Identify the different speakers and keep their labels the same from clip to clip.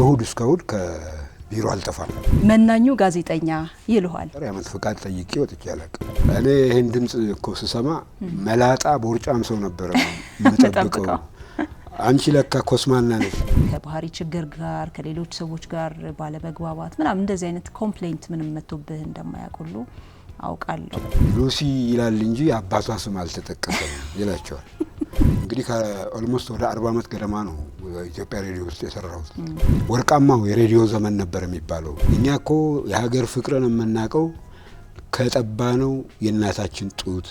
Speaker 1: ከእሁድ እስከ እሁድ ከቢሮ አልጠፋም።
Speaker 2: መናኙ ጋዜጠኛ ይልዋል።
Speaker 1: ያመት ፈቃድ ጠይቄ ወጥቼ አላውቅም። እኔ ይሄን ድምጽ እኮ ስሰማ መላጣ ቦርጫም ሰው ነበር የምጠብቀው። አንቺ ለካ ኮስማና ነሽ።
Speaker 2: ከባህሪ ችግር ጋር ከሌሎች ሰዎች ጋር ባለመግባባት ምናምን እንደዚህ አይነት ኮምፕሌንት ምንም መጥቶብህ እንደማያውቁሉ አውቃለሁ።
Speaker 1: ሉሲ ይላል እንጂ አባቷ ስም አልተጠቀሰም ይላቸዋል። እንግዲህ ከኦልሞስት ወደ 40 አመት ገደማ ነው ኢትዮጵያ ሬዲዮ ውስጥ የሰራሁት። ወርቃማው የሬዲዮ ዘመን ነበር የሚባለው። እኛ እኮ የሀገር ፍቅርን የምናውቀው ከጠባነው የእናታችን ጡት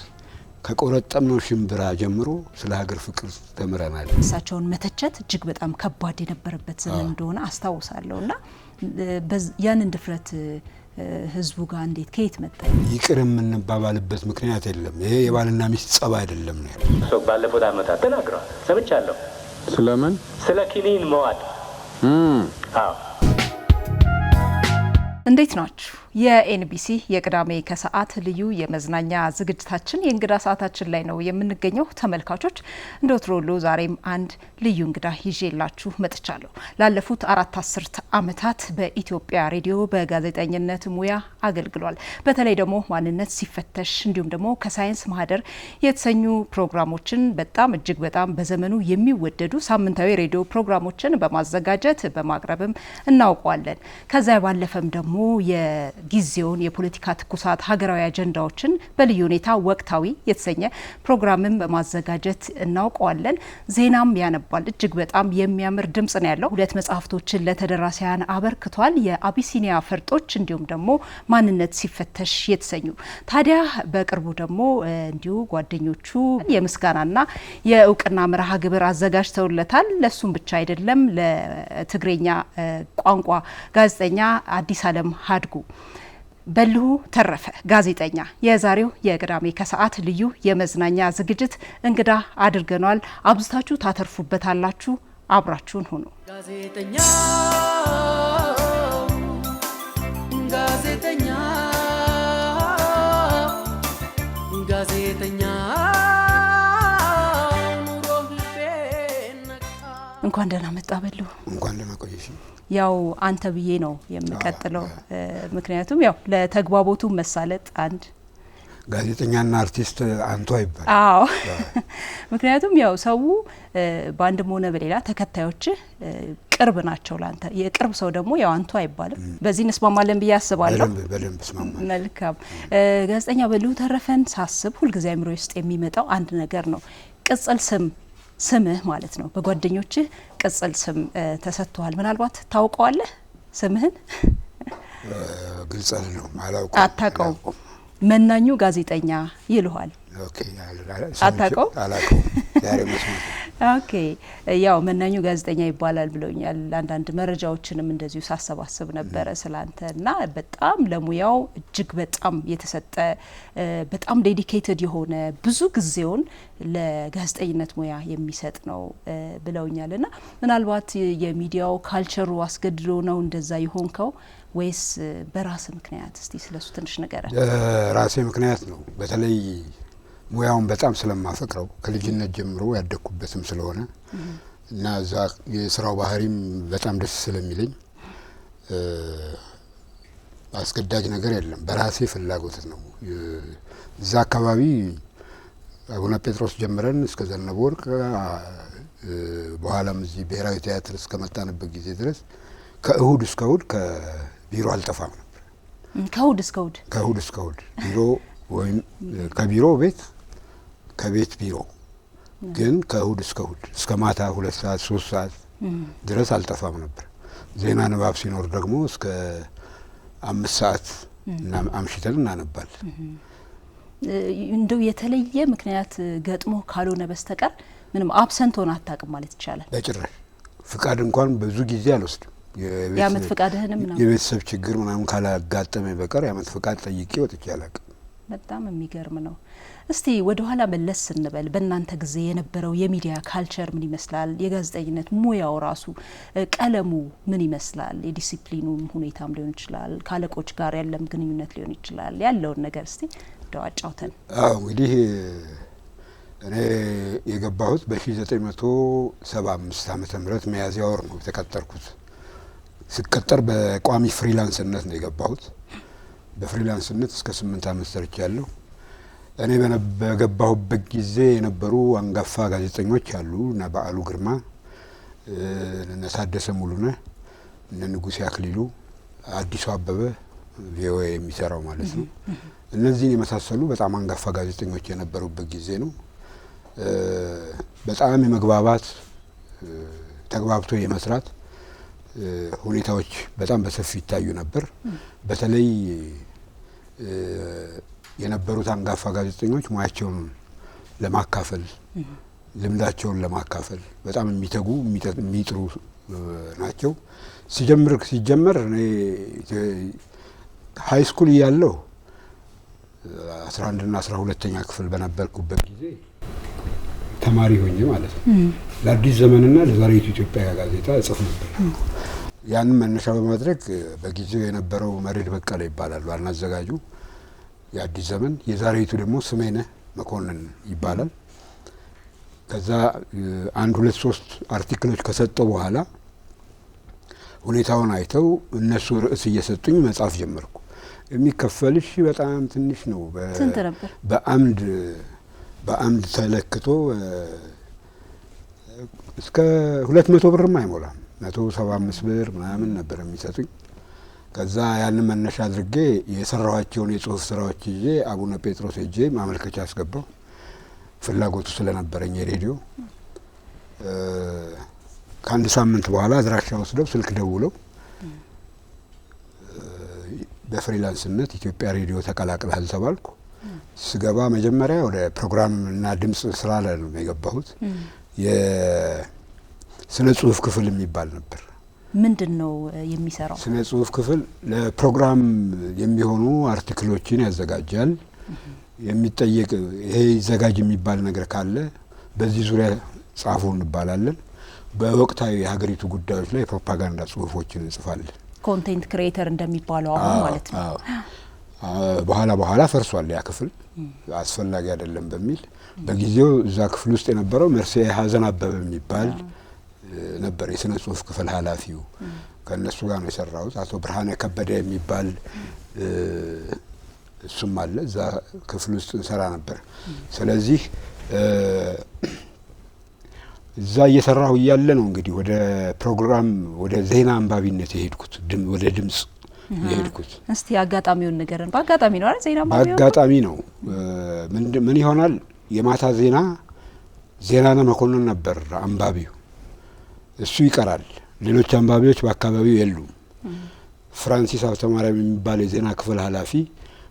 Speaker 1: ከቆረጠምነው ሽምብራ ጀምሮ ስለ ሀገር ፍቅር ተምረናል።
Speaker 2: እሳቸውን መተቸት እጅግ በጣም ከባድ የነበረበት ዘመን እንደሆነ አስታውሳለሁና ያንን ድፍረት ህዝቡ ጋር እንዴት ከየት መጣ?
Speaker 1: ይቅር የምንባባልበት ምክንያት የለም። ይሄ የባልና ሚስት ጸባ አይደለም ነው።
Speaker 3: ሰው ባለፉት አመታት ተናግረዋል፣ ሰምቻለሁ።
Speaker 4: ስለምን?
Speaker 3: ስለ ኪኒን መዋጥ። አዎ።
Speaker 2: እንዴት ናችሁ? የኤንቢሲ የቅዳሜ ከሰዓት ልዩ የመዝናኛ ዝግጅታችን የእንግዳ ሰዓታችን ላይ ነው የምንገኘው። ተመልካቾች እንደ ወትሮ ሁሉ ዛሬም አንድ ልዩ እንግዳ ይዤላችሁ መጥቻለሁ። ላለፉት 4 አስርት ዓመታት በኢትዮጵያ ሬዲዮ በጋዜጠኝነት ሙያ አገልግሏል። በተለይ ደግሞ ማንነት ሲፈተሽ እንዲሁም ደግሞ ከሳይንስ ማህደር የተሰኙ ፕሮግራሞችን በጣም እጅግ በጣም በዘመኑ የሚወደዱ ሳምንታዊ ሬዲዮ ፕሮግራሞችን በማዘጋጀት በማቅረብም እናውቀዋለን። ከዛ ባለፈም ደግሞ ጊዜውን የፖለቲካ ትኩሳት ሀገራዊ አጀንዳዎችን በልዩ ሁኔታ ወቅታዊ የተሰኘ ፕሮግራምም በማዘጋጀት እናውቀዋለን። ዜናም ያነባል። እጅግ በጣም የሚያምር ድምጽ ነው ያለው። 2 መጽሐፍቶችን ለተደራሲያን አበርክቷል። የአቢሲኒያ ፈርጦች እንዲሁም ደግሞ ማንነት ሲፈተሽ የተሰኙ። ታዲያ በቅርቡ ደግሞ እንዲሁ ጓደኞቹ የምስጋናና የእውቅና መርሃ ግብር አዘጋጅተውለታል። ለሱም ብቻ አይደለም፣ ለትግረኛ ቋንቋ ጋዜጠኛ አዲስ አለም ሀድጉ በልሁ ተረፈ ጋዜጠኛ የዛሬው የቅዳሜ ከሰዓት ልዩ የመዝናኛ ዝግጅት እንግዳ አድርገናል። አብዝታችሁ ታተርፉበታላችሁ። አብራችሁን ሁኑ።
Speaker 5: ጋዜጠኛ ጋዜጠኛ ጋዜጠኛ
Speaker 2: እንኳን ደህና መጣ በልሁ።
Speaker 1: እንኳን ደህና ቆየሽ።
Speaker 2: ያው አንተ ብዬ ነው የምቀጥለው። ምክንያቱም ያው ለተግባቦቱ መሳለጥ አንድ
Speaker 1: ጋዜጠኛና አርቲስት አንቱ አይባል።
Speaker 2: አዎ ምክንያቱም ያው ሰው በአንድም ሆነ በሌላ ተከታዮች ቅርብ ናቸው ላንተ። የቅርብ ሰው ደግሞ ያው አንቱ አይባልም። በዚህ እንስማማለን ብዬ አስባለሁ።
Speaker 1: በደንብ እስማማለሁ።
Speaker 2: መልካም። ጋዜጠኛ በልሁ ተረፈን ሳስብ ሁልጊዜ አእምሮ ውስጥ የሚመጣው አንድ ነገር ነው። ቅጽል ስምህ ማለት ነው። በጓደኞችህ ቅጽል ስም ተሰጥቷል። ምናልባት ታውቀዋለህ ስምህን?
Speaker 1: ግልጽ ነው። አላውቀውም።
Speaker 2: አታውቀውም? መናኙ ጋዜጠኛ ይልዋል።
Speaker 1: ኦኬ።
Speaker 2: አታውቀውም?
Speaker 1: አላውቀውም። ዛሬ መስማት።
Speaker 2: ኦኬ። ያው መናኙ ጋዜጠኛ ይባላል ብለውኛል። አንዳንድ መረጃዎችንም እንደዚሁ ሳሰባስብ ነበረ ስላንተና በጣም ለሙያው እጅግ በጣም የተሰጠ በጣም ዴዲኬትድ የሆነ ብዙ ጊዜውን ለጋዜጠኝነት ሙያ የሚሰጥ ነው ብለውኛልና ምናልባት የሚዲያው ካልቸሩ አስገድዶ ነው እንደዛ ይሆንከው ወይስ በራስ ምክንያት? እስቲ ስለሱ ትንሽ ነገር።
Speaker 1: ራሴ ምክንያት ነው። በተለይ ሙያውን በጣም ስለማፈቅረው ከልጅነት ጀምሮ ያደኩበትም ስለሆነ እና እዛ የስራው ባህሪም በጣም ደስ ስለሚለኝ አስገዳጅ ነገር የለም። በራሴ ፍላጎት ነው። እዛ አካባቢ አቡነ ጴጥሮስ ጀምረን እስከ ዘነበ ወርቅ በኋላም እዚህ ብሔራዊ ቲያትር እስከመጣንበት ጊዜ ድረስ ከእሁድ እስከ እሁድ ከቢሮ አልጠፋም ነበር።
Speaker 2: ከእሁድ እስከ እሁድ
Speaker 1: ከእሁድ እስከ እሁድ ቢሮ ወይም ከቢሮ ቤት ከቤት ቢሮ ግን ከእሁድ እስከ እሁድ እስከ ማታ 2 ሰዓት 3 ሰዓት ድረስ አልጠፋም ነበር። ዜና ንባብ ሲኖር ደግሞ እስከ 5 ሰዓት እና አምሽተን እናነባል።
Speaker 2: እንደው የተለየ ምክንያት ገጥሞ ካልሆነ በስተቀር ምንም አብሰንት ሆነ አታውቅም ማለት ይቻላል?
Speaker 1: በጭራሽ። ፍቃድ እንኳን ብዙ ጊዜ አልወስድም።
Speaker 2: የአመት ፍቃድህንም ነው?
Speaker 1: የቤተሰብ ችግር ምናምን ካላጋጠመ በቀር የአመት ፍቃድ ጠይቄ ወጥቼ አላውቅም።
Speaker 2: በጣም የሚገርም ነው። እስቲ ወደ ኋላ መለስ ስንበል በእናንተ ጊዜ የነበረው የሚዲያ ካልቸር ምን ይመስላል? የጋዜጠኝነት ሙያው ራሱ ቀለሙ ምን ይመስላል? የዲሲፕሊኑ ሁኔታም ሊሆን ይችላል፣ ካለቆች ጋር ያለም ግንኙነት ሊሆን ይችላል። ያለውን ነገር እስቲ እንደው አጫውተን።
Speaker 1: እንግዲህ እኔ የገባሁት በ1975 ዓመተ ምህረት ሚያዝያ ወር ነው የተቀጠርኩት። ስቀጠር በቋሚ ፍሪላንስነት ነው የገባሁት። በፍሪላንስነት እስከ 8 አመት ሰርቻለሁ። እኔ በገባሁበት ጊዜ የነበሩ አንጋፋ ጋዜጠኞች አሉ። እና በዓሉ ግርማ፣ እነ ታደሰ ሙሉነህ፣ እነ ንጉሴ አክሊሉ፣ አዲሱ አበበ ቪኦኤ የሚሰራው ማለት ነው። እነዚህን የመሳሰሉ በጣም አንጋፋ ጋዜጠኞች የነበሩበት ጊዜ ነው። በጣም የመግባባት ተግባብቶ የመስራት ሁኔታዎች በጣም በሰፊ ይታዩ ነበር። በተለይ የነበሩት አንጋፋ ጋዜጠኞች ሙያቸውን ለማካፈል ልምዳቸውን ለማካፈል በጣም የሚተጉ የሚጥሩ ናቸው። ሲጀመር እኔ ሃይ ስኩል እያለሁ 11 እና 12ኛ ክፍል በነበርኩበት ጊዜ ተማሪ ሆኜ ማለት ነው ለአዲስ ዘመንና ለዛሬቱ ኢትዮጵያ ጋዜጣ እጽፍ ነበር። ያንን መነሻ በማድረግ በጊዜው የነበረው መሬድ በቀለ ይባላል ዋና አዘጋጁ የአዲስ ዘመን፣ የዛሬቱ ደግሞ ስሜነህ መኮንን ይባላል። ከዛ 1 2 3 አርቲክሎች ከሰጠው በኋላ ሁኔታውን አይተው እነሱ ርዕስ እየሰጡኝ መጻፍ ጀመርኩ። የሚከፈልሽ በጣም ትንሽ ነው።
Speaker 2: ስንት ነበር?
Speaker 1: በአምድ ተለክቶ እስከ 200 ብርም አይሞላም 175 ብር ምናምን ነበር የሚሰጡኝ። ከዛ ያንን መነሻ አድርጌ የሰራኋቸውን የጽሁፍ ስራዎች ይዤ አቡነ ጴጥሮስ ሄጄ ማመልከቻ አስገባው። ፍላጎቱ ስለነበረኝ የሬዲዮ ከአንድ ሳምንት በኋላ አድራሻ ወስደው ስልክ ደውለው በፍሪላንስነት ኢትዮጵያ ሬዲዮ ተቀላቅለሃል ተባልኩ። ስገባ መጀመሪያ ወደ ፕሮግራምና ድምጽ ስራ ላይ ነው የገባሁት። የስነ ጽሁፍ ክፍል የሚባል ነበር።
Speaker 2: ምንድነው የሚሰራው?
Speaker 1: ስነ ጽሁፍ ክፍል ለፕሮግራም የሚሆኑ አርቲክሎችን ያዘጋጃል። የሚጠየቅ ይሄ ይዘጋጅ የሚባል ነገር ካለ በዚህ ዙሪያ ጻፉ እንባላለን። በወቅታዊ የሀገሪቱ ጉዳዮች ላይ ፕሮፓጋንዳ ጽሁፎችን እንጽፋለን።
Speaker 2: ኮንቴንት ክሬተር እንደሚባለው አሁን ማለት ነው።
Speaker 1: በኋላ ፈርሷል ያ ክፍል አስፈላጊ አይደለም በሚል በጊዜው እዛ ክፍል ውስጥ የነበረው መርሴ ሀዘን አበበ የሚባል ነበር የስነ ጽሁፍ ክፍል ኃላፊው። ከነሱ ጋር ነው የሰራሁት። አቶ ብርሃነ ከበደ የሚባል እሱም አለ እዛ ክፍል ውስጥ እንሰራ ነበር። ስለዚህ እዛ እየሰራሁ እያለ ነው እንግዲህ ወደ ፕሮግራም ወደ ዜና አንባቢነት የሄድኩት ወደ ድምጽ የሄድኩት። እስቲ
Speaker 2: አጋጣሚውን ንገረን። በአጋጣሚ ነው አይደል? ዜና አንባቢ
Speaker 1: አጋጣሚ ነው። ምን ይሆናል የማታ ዜናና መኮንን ነበር አንባቢው። እሱ ይቀራል። ሌሎች አንባቢዎች በአካባቢው የሉም። ፍራንሲስ አብተማርያም የሚባል የዜና ክፍል ኃላፊ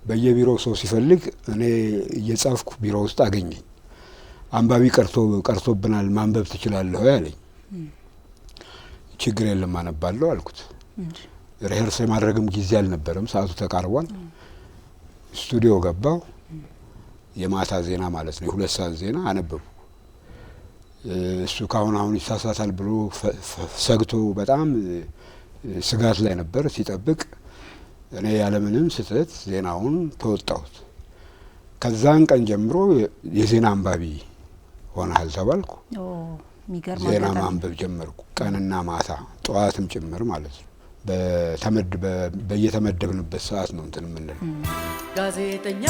Speaker 1: በየቢሮው ሰው ሲፈልግ እኔ እየጻፍኩ ቢሮ ውስጥ አገኘኝ። አንባቢ ቀርቶብናል ማንበብ ትችላለህ ያለኝ። ችግር የለም አነባለሁ አልኩት። ሪሄርስ የማድረግም ጊዜ አልነበረም፣ ሰዓቱ ተቃርቧል። ስቱዲዮ ገባው። የማታ ዜና ማለት ነው፣ የ2 ሰዓት ዜና አነበብኩ። እሱ አሁን ይሳሳታል ብሎ ሰግቶ በጣም ስጋት ላይ ነበር ሲጠብቅ። እኔ ያለምንም ስህተት ዜናውን ተወጣሁት። ከዛን ቀን ጀምሮ የዜና አንባቢ ሆነሃል ተባልኩ። ዜና ማንበብ ጀመርኩ፣ ቀንና ማታ ጠዋትም ጭምር ማለት ነው። በየተመደብንበት ሰዓት ነው እንትን የምንለው።
Speaker 4: ጋዜጠኛ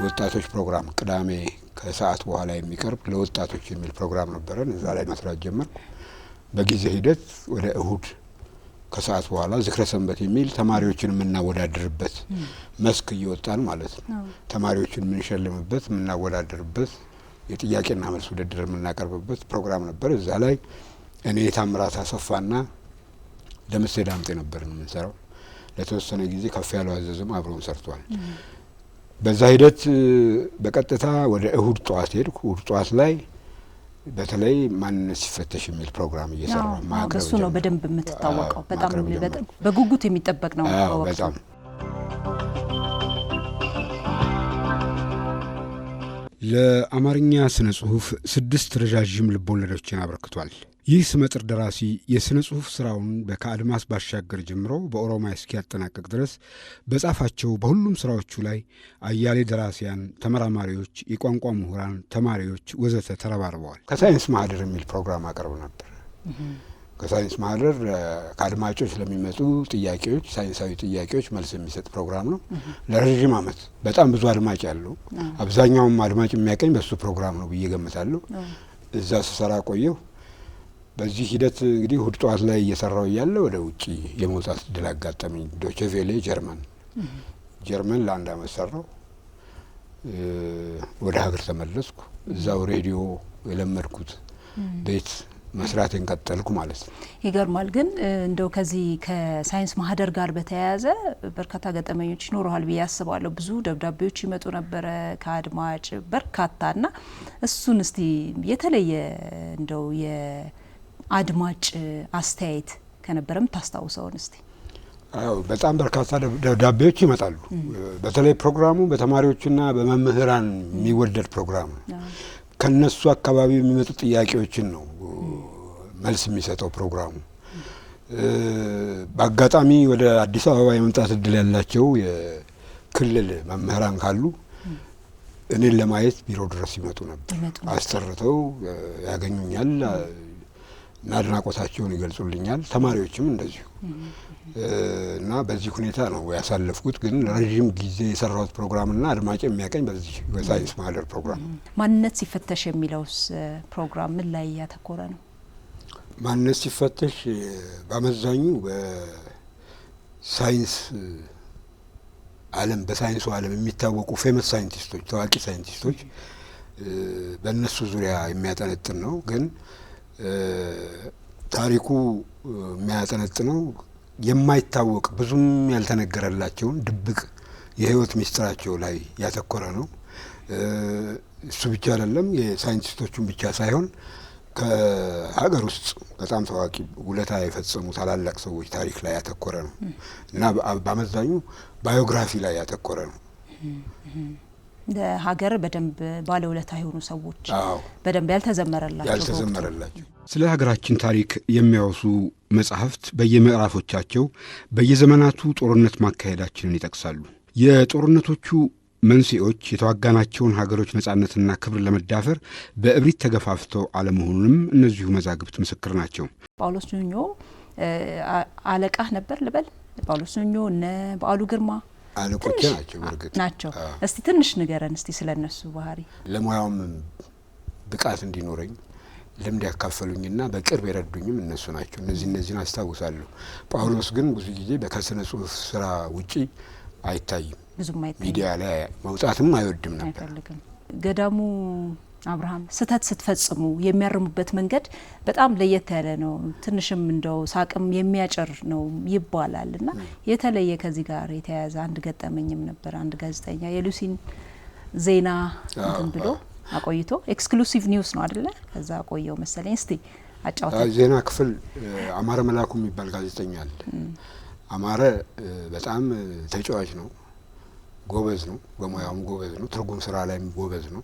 Speaker 1: ወጣቶች ፕሮግራም ቅዳሜ ከሰዓት በኋላ የሚቀርብ ለወጣቶች የሚል ፕሮግራም ነበረን። እዛ ላይ መስራት ጀመርኩ። በጊዜ ሂደት ወደ እሁድ ከሰዓት በኋላ ዝክረ ሰንበት የሚል ተማሪዎችን የምናወዳድርበት መስክ እየወጣን ማለት ነው። ተማሪዎችን የምንሸልምበት የምናወዳድርበት የጥያቄና መልስ ውድድር የምናቀርብበት ፕሮግራም ነበር። እዛ ላይ እኔ ታምራት አሰፋና ደምሴ ዳምጤ ነበርን የምንሰራው። ለተወሰነ ጊዜ ከፍ ያለው አዘዝም አብሮን ሰርቷል። በዛ ሂደት በቀጥታ ወደ እሁድ ጠዋት ሄድኩ። እሁድ ጠዋት ላይ በተለይ ማንነት ሲፈተሽ የሚል ፕሮግራም እየሰራ ማቅረብ
Speaker 2: እሱ ነው በደንብ የምትታወቀው። በጣም በጉጉት የሚጠበቅ ነው።
Speaker 1: በጣም ለአማርኛ ስነ ጽሁፍ 6 ረዣዥም ልቦለዶችን አበርክቷል። ይህ ስመጥር ደራሲ የሥነ ጽሑፍ ሥራውን ከአድማስ ባሻገር ጀምሮ በኦሮሚያ እስኪያጠናቅቅ ድረስ በጻፋቸው በሁሉም ሥራዎቹ ላይ አያሌ ደራሲያን፣ ተመራማሪዎች፣ የቋንቋ ምሁራን፣ ተማሪዎች ወዘተ ተረባርበዋል። ከሳይንስ ማህደር የሚል ፕሮግራም አቀርብ ነበር። ከሳይንስ ማህደር ከአድማጮች ለሚመጡ ጥያቄዎች፣ ሳይንሳዊ ጥያቄዎች መልስ የሚሰጥ ፕሮግራም ነው። ለረዥም ዓመት በጣም ብዙ አድማጭ ያለው አብዛኛውም አድማጭ የሚያቀኝ በሱ ፕሮግራም ነው ብዬ ገምታለሁ። እዛ ስሰራ ቆየሁ። በዚህ ሂደት እንግዲህ እሁድ ጠዋት ላይ እየሰራው እያለ ወደ ውጭ የመውጣት እድል አጋጠመኝ። ዶቼ ቬሌ ጀርመን ለአንድ ዓመት ሰራው። ወደ ሀገር ተመለስኩ። እዛው ሬዲዮ የለመድኩት ቤት መስራቴን ቀጠልኩ ማለት ነው።
Speaker 2: ይገርማል። ግን እንደው ከዚህ ከሳይንስ ማህደር ጋር በተያያዘ በርካታ ገጠመኞች ይኖረዋል ብዬ አስባለሁ። ብዙ ደብዳቤዎች ይመጡ ነበረ ከአድማጭ በርካታና እሱን እስቲ የተለየ እንደው የአድማጭ አስተያየት ከነበረም ታስታውሰውን እስቲ።
Speaker 1: አዎ በጣም በርካታ ደብዳቤዎች ይመጣሉ። በተለይ ፕሮግራሙ በተማሪዎችና በመምህራን የሚወደድ ፕሮግራም ነው። ከነሱ አካባቢ የሚመጡ ጥያቄዎችን ነው መልስ የሚሰጠው ፕሮግራሙ። በአጋጣሚ ወደ አዲስ አበባ የመምጣት እድል ያላቸው የክልል መምህራን ካሉ እኔን ለማየት ቢሮ ድረስ ይመጡ ነበር። አስጠርተው ያገኙኛል እና አድናቆታቸውን ይገልጹልኛል። ተማሪዎችም እንደዚሁ እና በዚህ ሁኔታ ነው ያሳለፍኩት። ግን ረዥም ጊዜ የሰራሁት ፕሮግራምና አድማጭ የሚያቀኝ በዚህ በሳይንስ ማህደር ፕሮግራም። ማንነት
Speaker 2: ሲፈተሽ የሚለውስ ፕሮግራም ምን ላይ ያተኮረ ነው?
Speaker 1: ማንነት ሲፈተሽ በአመዛኙ በሳይንስ ዓለም በሳይንሱ ዓለም የሚታወቁ ፌመስ ሳይንቲስቶች፣ ታዋቂ ሳይንቲስቶች በእነሱ ዙሪያ የሚያጠነጥን ነው። ግን ታሪኩ የሚያጠነጥነው የማይታወቅ ብዙም ያልተነገረላቸውን ድብቅ የህይወት ሚስጥራቸው ላይ ያተኮረ ነው። እሱ ብቻ አይደለም፣ የሳይንቲስቶቹን ብቻ ሳይሆን ከሀገር ውስጥ በጣም ታዋቂ ውለታ የፈጸሙ ታላላቅ ሰዎች ታሪክ ላይ ያተኮረ ነው እና በአመዛኙ ባዮግራፊ ላይ ያተኮረ ነው።
Speaker 2: ለሀገር በደንብ ባለውለታ የሆኑ ሰዎች በደንብ ያልተዘመረላቸው
Speaker 1: ስለ ሀገራችን ታሪክ የሚያወሱ መጽሐፍት በየምዕራፎቻቸው በየዘመናቱ ጦርነት ማካሄዳችንን ይጠቅሳሉ። የጦርነቶቹ መንስኤዎች የተዋጋናቸውን ሀገሮች ነጻነትና ክብር ለመዳፈር በእብሪት ተገፋፍተው አለመሆኑንም እነዚሁ መዛግብት ምስክር ናቸው።
Speaker 2: ጳውሎስ ኞኞ አለቃህ ነበር ልበል? ጳውሎስ ኞኞ እነ በዓሉ ግርማ
Speaker 1: አለቆቼ ናቸው። እርግጥ
Speaker 2: ናቸው። እስቲ ትንሽ ንገረን እስቲ ስለነሱ ባህሪ።
Speaker 1: ለሙያውም ብቃት እንዲኖረኝ ልምድ ያካፈሉኝና በቅርብ የረዱኝም እነሱ ናቸው። እነዚህን አስታውሳለሁ። ጳውሎስ ግን ብዙ ጊዜ በከስነ ጽሁፍ ስራ ውጪ አይታይም።
Speaker 2: ብዙም አይታይም።
Speaker 1: ሚዲያ ላይ መውጣትም አይወድም ነበር።
Speaker 2: ገዳሙ አብርሃም ስህተት ስትፈጽሙ የሚያርሙበት መንገድ በጣም ለየት ያለ ነው። ትንሽም እንደው ሳቅም የሚያጭር ነው ይባላል እና የተለየ ከዚህ ጋር የተያያዘ አንድ ገጠመኝም ነበር። አንድ ጋዜጠኛ የሉሲን ዜና እንትን ብሎ አቆይቶ ኤክስክሉሲቭ ኒውስ ነው አይደለ? ከዛ አቆየው መሰለኝ። እስቲ አጫውታ።
Speaker 1: ዜና ክፍል አማረ መላኩ የሚባል ጋዜጠኛ አለ። አማረ በጣም ተጫዋች ነው፣ ጎበዝ ነው፣ በሙያውም ጎበዝ ነው፣ ትርጉም ስራ ላይም ጎበዝ ነው።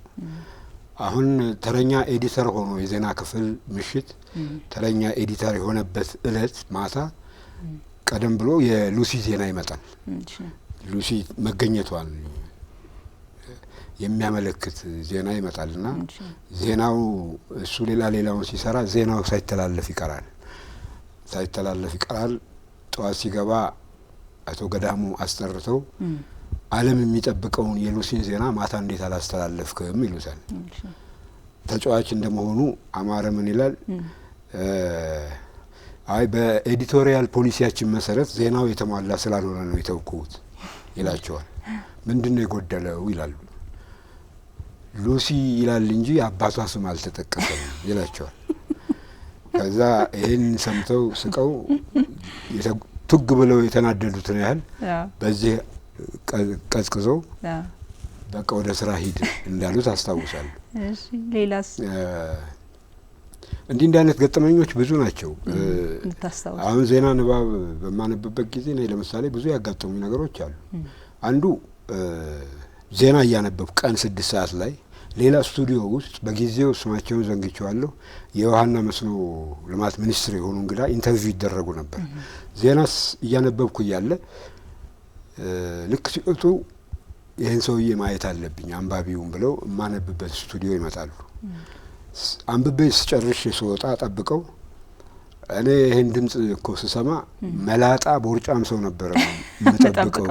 Speaker 1: አሁን ተረኛ ኤዲተር ሆኖ የዜና ክፍል ምሽት ተረኛ ኤዲተር የሆነበት እለት ማታ ቀደም ብሎ የሉሲ ዜና ይመጣል። ሉሲ መገኘቷን የሚያመለክት ዜና ይመጣልና ዜናው እሱ ሌላውን ሲሰራ ዜናው ሳይተላለፍ ይቀራል። ጠዋት ሲገባ አቶ ገዳሙ አስጠርተው ዓለም የሚጠብቀውን የሉሲን ዜና ማታ እንዴት አላስተላለፍክም ይሉታል። ተጫዋች እንደመሆኑ አማረ ምን ይላል? አይ በኤዲቶሪያል ፖሊሲያችን መሰረት ዜናው የተሟላ ስላልሆነ ነው የተውኩት ይላቸዋል። ምንድነው የጎደለው ይላሉ። ሉሲ ይላል እንጂ አባቷ ስም አልተጠቀሰም ይላቸዋል። ከዛ ይሄን ሰምተው ስቀው ቱግ ብለው የተናደዱትን ያህል በዚህ ቀዝቅዘው በቃ ወደ ስራ ሂድ እንዳሉት አስታውሳለሁ።
Speaker 2: እሺ ሌላስ?
Speaker 1: እንዲህ አይነት ገጠመኞች ብዙ ናቸው። አሁን ዜና ንባብ በማነብበት ጊዜ ነው ለምሳሌ ብዙ ያጋጠሙኝ ነገሮች አሉ። አንዱ ዜና እያነበብኩ ቀን 6 ሰዓት ላይ ሌላ ስቱዲዮ ውስጥ በጊዜው ስማቸውን ዘንግቼዋለሁ የውሃና መስኖ ልማት ሚኒስትር የሆኑ እንግዳ ኢንተርቪው ይደረጉ ነበር። ዜናስ እያነበብኩ እያለ ልክ ሲወጡ ይህን ሰውዬ ማየት አለብኝ አንባቢውን ብለው የማነብበት ስቱዲዮ ይመጣሉ። አንብቤ ስጨርሽ ስወጣ ጠብቀው እኔ ይህን ድምጽ እኮ ስሰማ መላጣ ቦርጫም ሰው ነበረ የምጠብቀው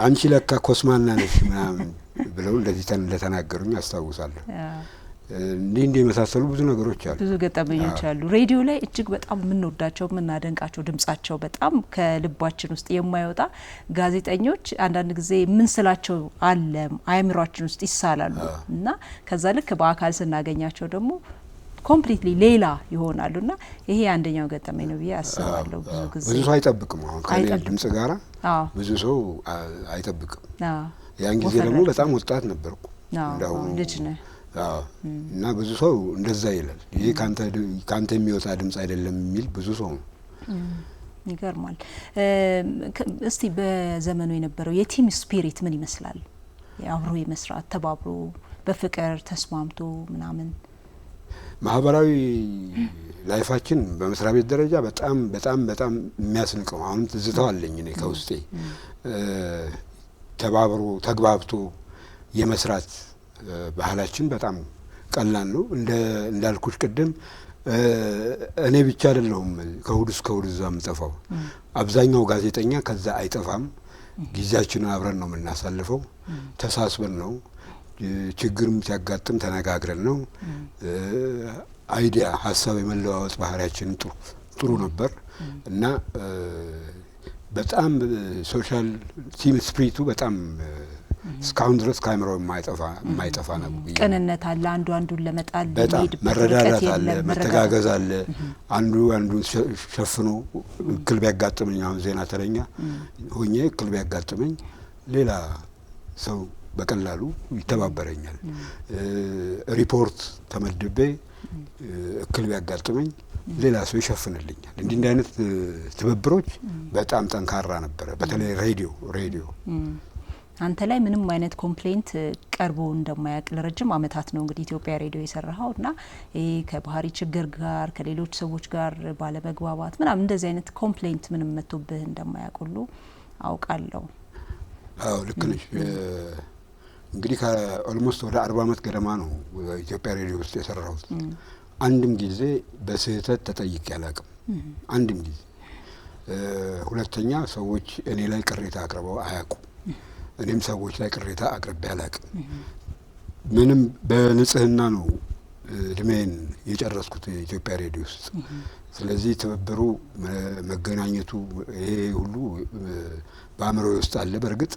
Speaker 1: አንቺ ለካ ኮስማና ነሽ ምናምን ብለው እንደዚህ እንደተናገሩኝ አስታውሳለሁ። እንዲህ የመሳሰሉ ብዙ ነገሮች አሉ፣
Speaker 2: ብዙ ገጠመኞች አሉ። ሬዲዮ ላይ እጅግ በጣም የምንወዳቸው የምናደንቃቸው ድምጻቸው በጣም ከልባችን ውስጥ የማይወጣ ጋዜጠኞች አንዳንድ ጊዜ ምን ስላቸው አለ አእምሯችን ውስጥ ይሳላሉ እና ከዛ ልክ በአካል ስናገኛቸው ደግሞ ኮምፕሊትሊ ሌላ ይሆናሉና ይሄ አንደኛው ገጠመኝ ነው ብዬ አስባለሁ።
Speaker 1: ብዙ ሰው አይጠብቅም። አሁን ከሌላ ድምጽ ጋራ ብዙ ሰው አይጠብቅም። ያን ጊዜ ደግሞ በጣም ወጣት ነበርኩ እንዳው
Speaker 2: ልጅ ነህ
Speaker 1: እና ብዙ ሰው እንደዛ ይላል። ይሄ ካንተ የሚወጣ ድምጽ አይደለም የሚል ብዙ ሰው ነው።
Speaker 2: ይገርማል። እስቲ በዘመኑ የነበረው የቲም ስፒሪት ምን ይመስላል? አብሮ የመስራት ተባብሮ በፍቅር ተስማምቶ ምናምን
Speaker 1: ማህበራዊ ላይፋችን በመስሪያ ቤት ደረጃ በጣም በጣም በጣም የሚያስንቀው አሁን ትዝታው አለኝ እኔ ከውስጤ ተባብሮ ተግባብቶ የመስራት ባህላችን በጣም ቀላል ነው። እንዳልኩሽ ቅድም እኔ ብቻ አይደለሁም ከእሁድ እስከ እሁድ እዛ የምጠፋው። አብዛኛው ጋዜጠኛ ከዛ አይጠፋም። ጊዜያችንን አብረን ነው የምናሳልፈው። ተሳስበን ነው ችግርም ሲያጋጥም ተነጋግረን ነው። አይዲያ ሀሳብ የመለዋወጥ ባህሪያችን ጥሩ ነበር እና በጣም ሶሻል ቲም ስፕሪቱ በጣም እስካሁን ድረስ ካሜራው የማይጠፋ ነው።
Speaker 2: ቅንነት አለ፣ አንዱ አንዱን ለመጣል
Speaker 1: በጣም መረዳዳት አለ፣ መተጋገዝ አለ። አንዱ አንዱን ሸፍኖ እክል ቢያጋጥመኝ አሁን ዜና ተረኛ ሆኜ እክል ቢያጋጥመኝ ሌላ ሰው በቀላሉ ይተባበረኛል። ሪፖርት ተመድቤ እክል ቢያጋጥመኝ ሌላ ሰው ይሸፍንልኛል። እንዲህ አይነት ትብብሮች በጣም ጠንካራ ነበረ። በተለይ ሬዲዮ
Speaker 2: አንተ ላይ ምንም አይነት ኮምፕሌንት ቀርቦ እንደማያውቅ ለረጅም አመታት ነው እንግዲህ ኢትዮጵያ ሬዲዮ የሰራኸው እና ይሄ ከባህሪ ችግር ጋር ከሌሎች ሰዎች ጋር ባለመግባባት ምናምን እንደዚህ አይነት ኮምፕሌንት ምንም መጥቶብህ እንደማያውቅ ሁሉ አውቃለሁ።
Speaker 1: አዎ ልክ ነሽ። እንግዲህ ከኦልሞስት ወደ 40 አመት ገደማ ነው ኢትዮጵያ ሬዲዮ ውስጥ የሰራሁት። አንድም ጊዜ በስህተት ተጠይቄ አላውቅም። አንድም ጊዜ። ሁለተኛ ሰዎች እኔ ላይ ቅሬታ አቅርበው አያውቁም። እኔም ሰዎች ላይ ቅሬታ አቅርቤ አላውቅም። ምንም በንጽህና ነው እድሜን የጨረስኩት የኢትዮጵያ ሬዲዮ ውስጥ። ስለዚህ ትብብሩ መገናኘቱ ይሄ ሁሉ በአእምሮዬ ውስጥ አለ። በእርግጥ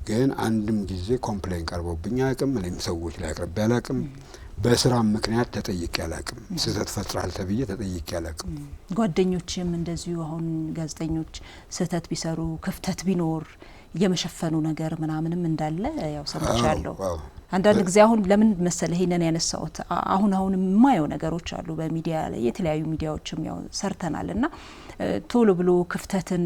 Speaker 1: ግን አንድም ጊዜ ኮምፕሌን ቀርቦብኝ አያውቅም። እኔም ሰዎች ላይ አቅርቤ አላውቅም። በስራ ምክንያት ተጠይቄ አላውቅም። ስህተት ፈጥራል ተብዬ ተጠይቄ አላውቅም።
Speaker 2: ጓደኞችም እንደዚሁ አሁን ጋዜጠኞች ስህተት ቢሰሩ ክፍተት ቢኖር የመሸፈኑ ነገር ምናምንም እንዳለ ያው ሰምቻለሁ። አንዳንድ ጊዜ አሁን ለምን መሰለ ይሄንን ያነሳውት አሁን የማየው ነገሮች አሉ በሚዲያ ላይ የተለያዩ ሚዲያዎችም ያው ሰርተናልና ቶሎ ብሎ ክፍተትን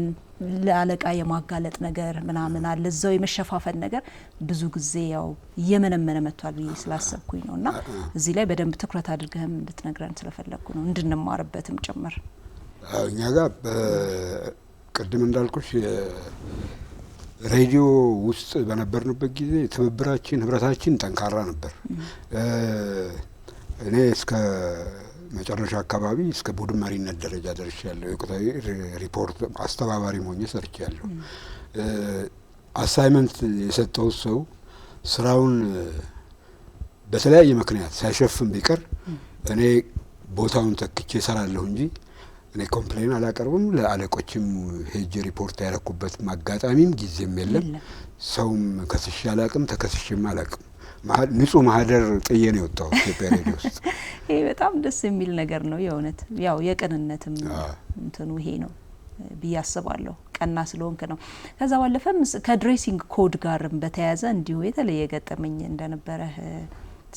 Speaker 2: ለአለቃ የማጋለጥ ነገር ምናምን አለ እዛው የመሸፋፈን ነገር ብዙ ጊዜ ያው እየመነመነ መጥቷል ብዬ ስላሰብኩኝ ነውና እዚህ ላይ በደንብ ትኩረት አድርገህም እንድትነግረን ስለፈለኩ ነው እንድንማርበትም ጭምር።
Speaker 1: እኛ ጋር ቅድም እንዳልኩሽ ሬዲዮ ውስጥ በነበርንበት ጊዜ ትብብራችን ህብረታችን ጠንካራ ነበር። እኔ እስከ መጨረሻ አካባቢ እስከ ቡድን መሪነት ደረጃ ደርሻለሁ። የወቅታዊ ሪፖርት አስተባባሪ ሆኜ ሰርቻለሁ። አሳይመንት የሰጠው ሰው ስራውን በተለያየ ምክንያት ሳይሸፍን ቢቀር እኔ ቦታውን ተክቼ እሰራለሁ እንጂ እኔ ኮምፕሌን አላቀርብም። ለአለቆችም ሄጄ ሪፖርት ያረኩበት አጋጣሚም ጊዜም የለም። ሰውም ከስሼ አላቅም፣ ተከስሼም አላቅም። ንጹህ ማህደር ጥዬ ነው የወጣው ኢትዮጵያ ሬዲዮ ውስጥ።
Speaker 2: ይሄ በጣም ደስ የሚል ነገር ነው የእውነት። ያው የቅንነትም እንትኑ ይሄ ነው ብዬ አስባለሁ። ቀና ስለሆንክ ነው። ከዛ ባለፈም ከድሬሲንግ ኮድ ጋርም በተያያዘ እንዲሁ የተለየ ገጠመኝ እንደነበረ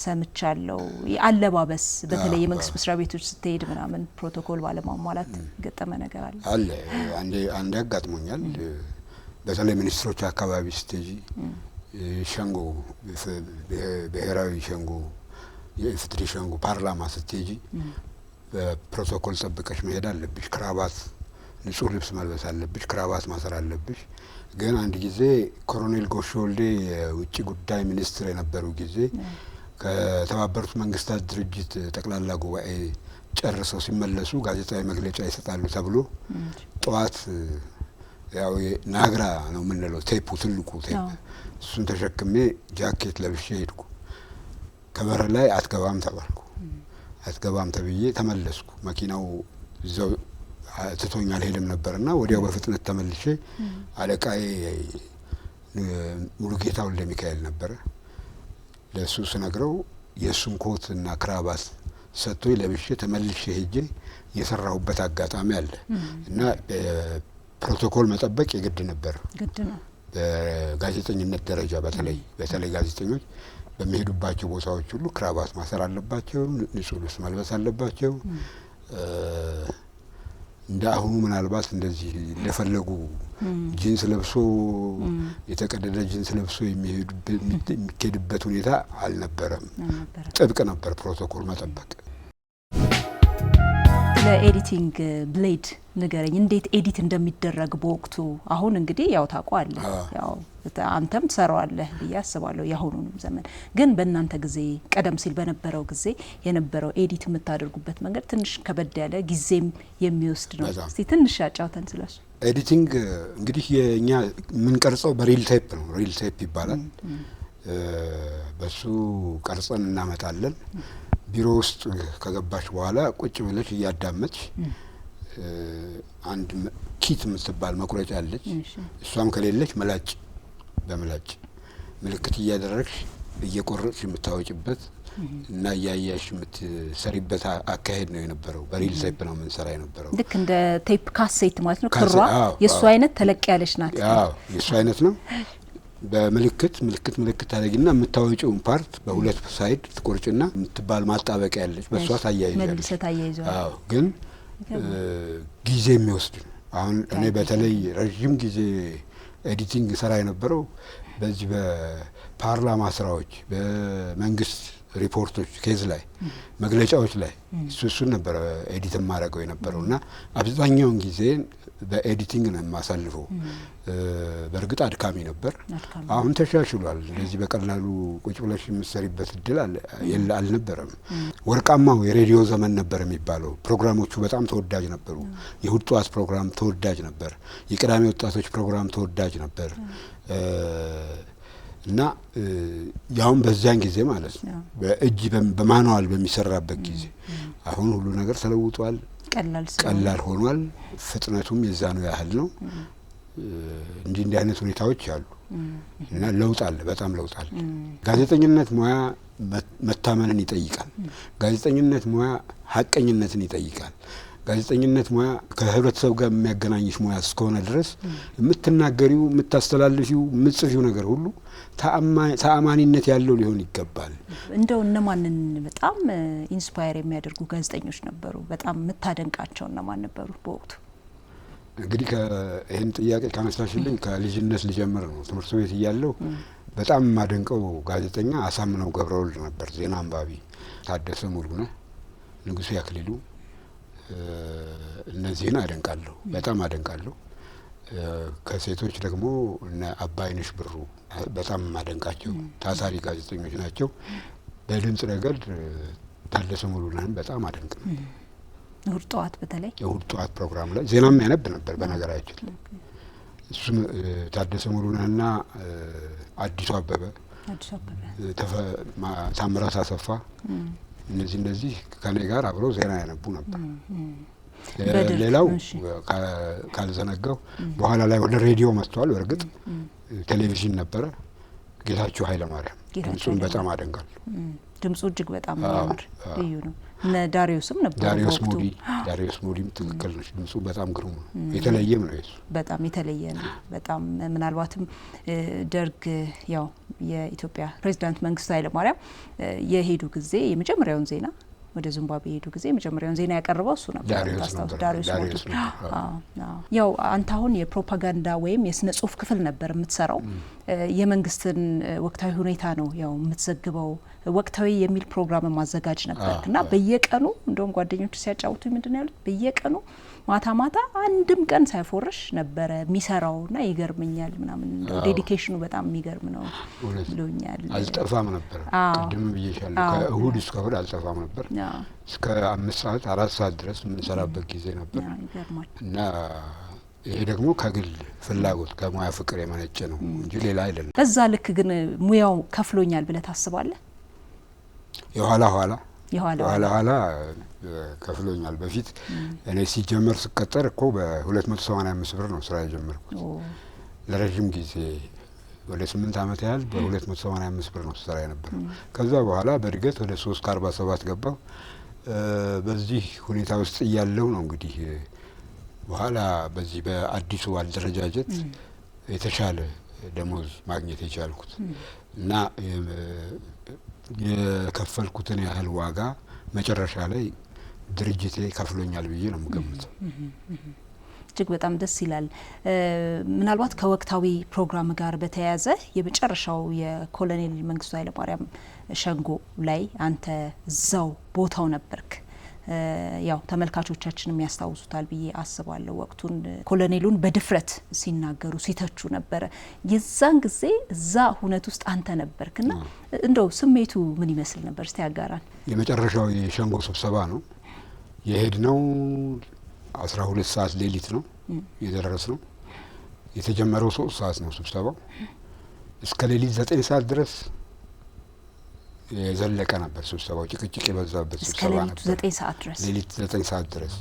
Speaker 2: ሰምቻለሁ። አለባበስ በተለይ የመንግስት መስሪያ ቤቶች ስትሄድ ምናምን ፕሮቶኮል ባለማሟላት ገጠመ ነገር አለ?
Speaker 1: አንዴ አጋጥሞኛል። በተለይ ሚኒስትሮች አካባቢ ስትሄጂ ሸንጎ ብሔራዊ ሸንጎ የኢፌዴሪ ሸንጎ ፓርላማ ስትሄጂ በፕሮቶኮል ጠብቀሽ መሄድ አለብሽ። ክራባት ንጹህ ልብስ መልበስ አለብሽ። ክራባት ማሰር አለብሽ። ግን አንድ ጊዜ ኮሎኔል ጎሹ ወልዴ የውጭ ጉዳይ ሚኒስትር የነበሩ ጊዜ ከተባበሩት መንግስታት ድርጅት ጠቅላላ ጉባኤ ጨርሰው ሲመለሱ ጋዜጣዊ መግለጫ ይሰጣሉ ተብሎ ጠዋት ያው ናግራ ነው የምንለው ቴፑ ትልቁ ቴፕ እሱን ተሸክሜ ጃኬት ለብሼ ሄድኩ። ከበር ላይ አትገባም ተባልኩ። አትገባም ተብዬ ተመለስኩ። መኪናው እዛው ትቶኝ አልሄድም ነበርና ወዲያው በፍጥነት ተመልሼ አለቃዬ ሙሉጌታ ወልደ ሚካኤል ነበረ። ለሱ ስነግረው የሱን ኮትና ክራባት ሰጥቶኝ ለብሼ ተመልሼ ሄጄ የሰራሁበት አጋጣሚ አለ እና ፕሮቶኮል መጠበቅ የግድ ነበር።
Speaker 2: ግድ ነው።
Speaker 1: በጋዜጠኝነት ደረጃ በተለይ ጋዜጠኞች በሚሄዱባቸው ቦታዎች ሁሉ ክራባት ማሰር አለባቸው። ንጹህ ልብስ መልበስ አለባቸው። እንደ አሁኑ ምናልባት እንደዚህ እንደፈለጉ ጂንስ ለብሶ የተቀደደ ጂንስ ለብሶ የሚሄድበት ሁኔታ አልነበረም። ጥብቅ ነበር ፕሮቶኮል መጠበቅ።
Speaker 2: ለኤዲቲንግ ብሌድ ንገረኝ፣ እንዴት ኤዲት እንደሚደረግ በወቅቱ። አሁን እንግዲህ ያው ታውቀዋለህ፣ ያው አንተም ትሰራዋለህ ብዬ አስባለሁ የአሁኑንም ዘመን። ግን በእናንተ ጊዜ ቀደም ሲል በነበረው ጊዜ የነበረው ኤዲት የምታደርጉበት መንገድ ትንሽ ከበድ ያለ ጊዜም የሚወስድ ነው። እስቲ ትንሽ ያጫውተን ስለሱ።
Speaker 1: ኤዲቲንግ እንግዲህ የኛ የምንቀርጸው በሪል ቴፕ ነው። ሪል ቴፕ ይባላል። በሱ ቀርጸን እናመጣለን። ቢሮ ውስጥ ከገባች በኋላ ቁጭ ብለሽ እያዳመጥሽ አንድ ኪት የምትባል መቁረጫ አለች። እሷም ከሌለች በምላጭ ምልክት እያደረግሽ እየቆረጥሽ የምታወጭበት እና እያያሽ የምትሰሪበት አካሄድ ነው የነበረው። በሪል ቴፕ ነው የምንሰራ የነበረው።
Speaker 2: ልክ እንደ ቴፕ ካሴት ማለት ነው። ክሯ የእሱ አይነት ተለቅ ያለች ናት።
Speaker 1: የእሱ አይነት ነው። በምልክት ታደርጊና የምታወጪውን ፓርት በሁለት ሳይድ ትቆርጭና የምትባል ማጣበቂያ ያለች በሷ ታያይዛለሽ። አዎ፣ ግን ጊዜ የሚወስድ ነው። አሁን እኔ በተለይ ረጅም ጊዜ ኤዲቲንግ ሰራ የነበረው በዚህ በፓርላማ ስራዎች፣ በመንግስት ሪፖርቶች፣ ኬዝ ላይ መግለጫዎች ላይ እሱን ነበር ኤዲት ማድረገው የነበረውና አብዛኛውን ጊዜ በኤዲቲንግ ነው የማሳልፈው። በእርግጥ አድካሚ ነበር። አሁን ተሻሽሏል። እንደዚህ በቀላሉ ቁጭ ብለሽ የምትሰሪበት እድል አልነበረም። ወርቃማው የሬዲዮ ዘመን ነበር የሚባለው። ፕሮግራሞቹ በጣም ተወዳጅ ነበሩ። የእሁድ ጠዋት ፕሮግራም ተወዳጅ ነበር። የቅዳሜ ወጣቶች ፕሮግራም ተወዳጅ ነበር እና ያውን በዛን ጊዜ ማለት ነው በእጅ በማኑዋል በሚሰራበት ጊዜ። አሁን ሁሉ ነገር ተለውጧል። ቀላል ሆኗል። ፍጥነቱም የዛኑ ያህል ነው። እንዲህ አይነት ሁኔታዎች አሉ እና ለውጥ አለ፣ በጣም ለውጥ አለ። ጋዜጠኝነት ሙያ መታመንን ይጠይቃል። ጋዜጠኝነት ሙያ ሀቀኝነትን ይጠይቃል። ጋዜጠኝነት ሙያ ከህብረተሰብ ጋር የሚያገናኝሽ ሙያ እስከሆነ ድረስ የምትናገሪው፣ የምታስተላልፊው፣ የምትጽፊው ነገር ሁሉ ተአማኒነት ያለው ሊሆን ይገባል።
Speaker 2: እንደው እነማንን በጣም ኢንስፓየር የሚያደርጉ ጋዜጠኞች ነበሩ? በጣም የምታደንቃቸው እነማን ነበሩ በወቅቱ?
Speaker 1: እንግዲህ ይህን ጥያቄ ካነሳሽልኝ ከልጅነት ልጀምር ነው። ትምህርት ቤት እያለሁ በጣም የማደንቀው ጋዜጠኛ አሳምነው ገብረወልድ ነበር። ዜና አንባቢ ታደሰ ሙሉነህ፣ ንጉሴ አክሊሉ፣ እነዚህን አደንቃለሁ፣ በጣም አደንቃለሁ። ከሴቶች ደግሞ እነ አባይነሽ ብሩ በጣም ማደንቃቸው ታታሪ ጋዜጠኞች ናቸው። በድምጽ ረገድ ታደሰ ሙሉነህን በጣም አደንቅ ነው።
Speaker 2: እሁድ ጠዋት በተለይ
Speaker 1: የእሁድ ጠዋት ፕሮግራም ላይ ዜናም ያነብ ነበር በነገራችን። እሱም ታደሰ ሙሉነህና አዲሱ አበበ፣ ታምራት አሰፋ እነዚህ ከኔ ጋር አብረው ዜና ያነቡ ነበር። ሌላው ካልዘነጋው በኋላ ላይ ወደ ሬዲዮ መጥቷል። በእርግጥ ቴሌቪዥን ነበረ። ጌታቸው ኃይለ ማርያም ድምጹን በጣም አደንቃለሁ።
Speaker 2: ድምጹ እጅግ በጣም ያምር ልዩ ነው። እነ ዳሪዮስም ነበሩ።
Speaker 1: ዳሪዮስ ሞዲም ትክክል ነች። ድምጹ በጣም ግሩም ነው። የተለየም ነው የሱ በጣም
Speaker 2: የተለየ ነው። በጣም ምናልባትም ደርግ ያው የኢትዮጵያ ፕሬዝዳንት መንግስቱ ኃይለ ማርያም የሄዱ ጊዜ የመጀመሪያውን ዜና ወደ ዚምባብዌ ሄዱ ጊዜ መጀመሪያውን ዜና ያቀርበው እሱ ነበር። ዳሪዮስ ነው። ያው አንተ አሁን የፕሮፓጋንዳ ወይም የስነ ጽሁፍ ክፍል ነበር የምትሰራው። የመንግስትን ወቅታዊ ሁኔታ ነው ያው የምትዘግበው። ወቅታዊ የሚል ፕሮግራም ማዘጋጅ ነበርና በየቀኑ እንደውም ጓደኞች ሲያጫውቱኝ ምንድነው ያሉት በየቀኑ ማታ አንድም ቀን ሳይፎርሽ ነበረ የሚሰራውና ይገርመኛል ምናምን ዴዲኬሽኑ በጣም የሚገርም ነው ብሎኛል።
Speaker 1: አልጠፋም ነበር ቅድም ብዬሻለሁ ከእሁድ እስከ እሁድ አልጠፋም ነበር እስከ 5 ሰዓት 4 ሰዓት ድረስ የምንሰራበት ጊዜ ነበር እና ይሄ ደግሞ ከግል ፍላጎት ከሙያ ፍቅር የመነጨ ነው እንጂ ሌላ አይደለም።
Speaker 2: በዛ ልክ ግን ሙያው ከፍሎኛል ብለህ ታስባለህ?
Speaker 1: የኋላ ከፍሎኛል። በፊት እኔ ሲጀመር ስቀጠር እኮ በ285 ብር ነው ስራ የጀመርኩት። ለረጅም ጊዜ ወደ 8 አመት ያህል በ285 ብር ነው ስራ የነበረው። ከዛ በኋላ በእድገት ወደ 347 ገባው። በዚህ ሁኔታ ውስጥ እያለው ነው እንግዲህ በኋላ በዚህ በአዲሱ አደረጃጀት የተሻለ ደሞዝ ማግኘት የቻልኩት እና የከፈልኩትን ያህል ዋጋ መጨረሻ ላይ ድርጅቴ ከፍሎኛል ብዬ ነው የምገምተው።
Speaker 2: እጅግ በጣም ደስ ይላል። ምናልባት ከወቅታዊ ፕሮግራም ጋር በተያያዘ የመጨረሻው የኮሎኔል መንግስቱ ኃይለማርያም ሸንጎ ላይ አንተ እዛው ቦታው ነበርክ። ያው ተመልካቾቻችንም ያስታውሱታል ብዬ አስባለሁ። ወቅቱን ኮሎኔሉን በድፍረት ሲናገሩ ሲተቹ ነበረ። የዛን ጊዜ እዛ ሁነት ውስጥ አንተ ነበርክና እንደው ስሜቱ ምን ይመስል ነበር? እስቲ ያጋራን። የመጨረሻው
Speaker 1: የሸንጎ ስብሰባ ነው የሄድነው። 12 ሰዓት ሌሊት ነው የደረስነው። የተጀመረው 3 ሰዓት ነው ስብሰባው። እስከ ሌሊት 9 ሰዓት ድረስ የዘለቀ ነበር ስብሰባው። ጭቅጭቅ የበዛበት ስብሰባ ነበር። ሌሊት 9 ሰዓት ድረስ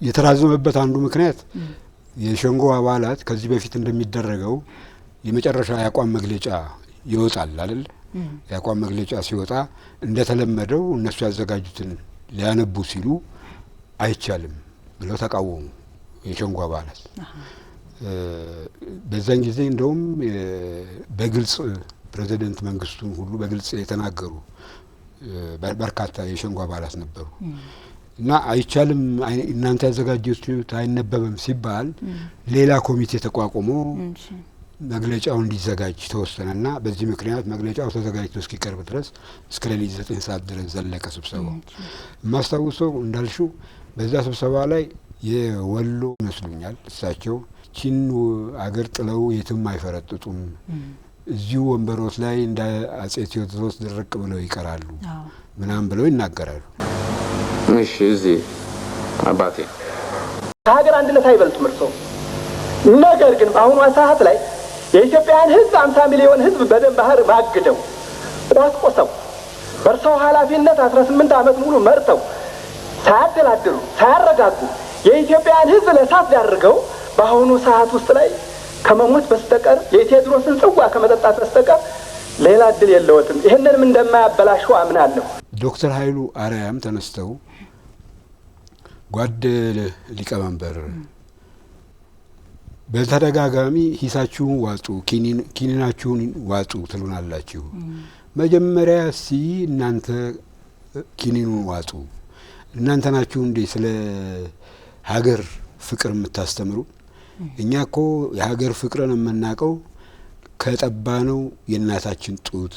Speaker 1: የተራዘመበት አንዱ ምክንያት የሸንጎ አባላት ከዚህ በፊት እንደሚደረገው የመጨረሻ ያቋም መግለጫ ይወጣል አይደል? ያቋም መግለጫ ሲወጣ እንደተለመደው እነሱ ያዘጋጁትን ሊያነቡ ሲሉ አይቻልም ብለው ተቃወሙ የሸንጎ አባላት። በዛን ጊዜ እንደውም በግልጽ ፕሬዚደንት መንግስቱን ሁሉ በግልጽ የተናገሩ በርካታ የሸንጎ አባላት ነበሩ እና አይቻልም እናንተ ያዘጋጃችሁት አይነበብም ሲባል ሌላ ኮሚቴ ተቋቁሞ መግለጫው እንዲዘጋጅ ተወሰነና በዚህ ምክንያት መግለጫው ተዘጋጅቶ እስኪቀርብ ድረስ እስከ ሌሊት 9 ሰዓት ድረስ ዘለቀ ስብሰባው። ማስታውሰው እንዳልሽው በዛ ስብሰባ ላይ የወሎ ይመስሉኛል እሳቸው ቺን አገር ጥለው የትም አይፈረጥጡም፣ እዚሁ ወንበሮች ላይ እንደ አጼ ቴዎድሮስ ድርቅ ብለው ይቀራሉ ምናምን ብለው ይናገራሉ።
Speaker 3: እሺ እዚህ አባቴ
Speaker 5: ከሀገር አንድነት አይበልጥም እርሶ። ነገር ግን በአሁኗ ሰዓት ላይ የኢትዮጵያን ሕዝብ 50 ሚሊዮን ሕዝብ በደም ባህር ማግደው ቆስቆሰው በእርሰው ኃላፊነት 18 ዓመት ሙሉ መርተው ሳያደላድሉ ሳያረጋጉ የኢትዮጵያን ሕዝብ ለእሳት ዳርገው በአሁኑ ሰዓት ውስጥ ላይ ከመሞት በስተቀር የቴዎድሮስን ጽዋ ከመጠጣት በስተቀር ሌላ እድል የለዎትም። ይህንንም እንደማያበላሹ አምናለሁ።
Speaker 1: ዶክተር ኃይሉ አርያም ተነስተው ጓድ ሊቀመንበር በተደጋጋሚ ሂሳችሁን ዋጡ፣ ኪኒናችሁን ዋጡ ትሉናላችሁ። መጀመሪያ እናንተ ኪኒኑን ዋጡ። እናንተ ናችሁ እንዴ ስለ ሀገር ፍቅር የምታስተምሩ? እኛ እኮ የሀገር ፍቅርን የምናውቀው ከጠባነው የእናታችን ጡት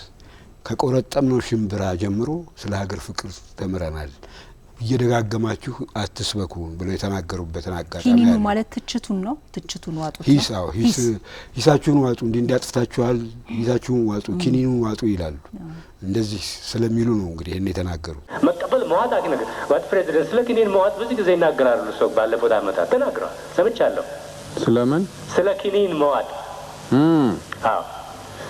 Speaker 1: ከቆረጠምነው ሽምብራ ጀምሮ ስለ ሀገር ፍቅር ተምረናል። እየደጋገማችሁ አትስበኩን ብለው የተናገሩበትን አጋጣሚ
Speaker 2: ኪኒኑ ማለት ትችቱን ነው። ትችቱን ዋጡ፣
Speaker 1: ሂሳችሁን ዋጡ፣ እንዲያጥፍታችኋል፣ ሂሳችሁን ዋጡ፣ ኪኒኑን ዋጡ ይላሉ። እንደዚህ ስለሚሉ ነው እንግዲህ እኔ የተናገሩ።
Speaker 3: መቀበል መዋጥ አግነገ ዋት ፕሬዚደንት ስለ ኪኒን መዋጥ ብዙ ጊዜ ይናገራሉ። ሰው ባለፉት ዓመታት ተናግረዋል፣ ሰምቻለሁ።
Speaker 6: ስለምን?
Speaker 3: ስለ ኪኒን መዋጥ። አዎ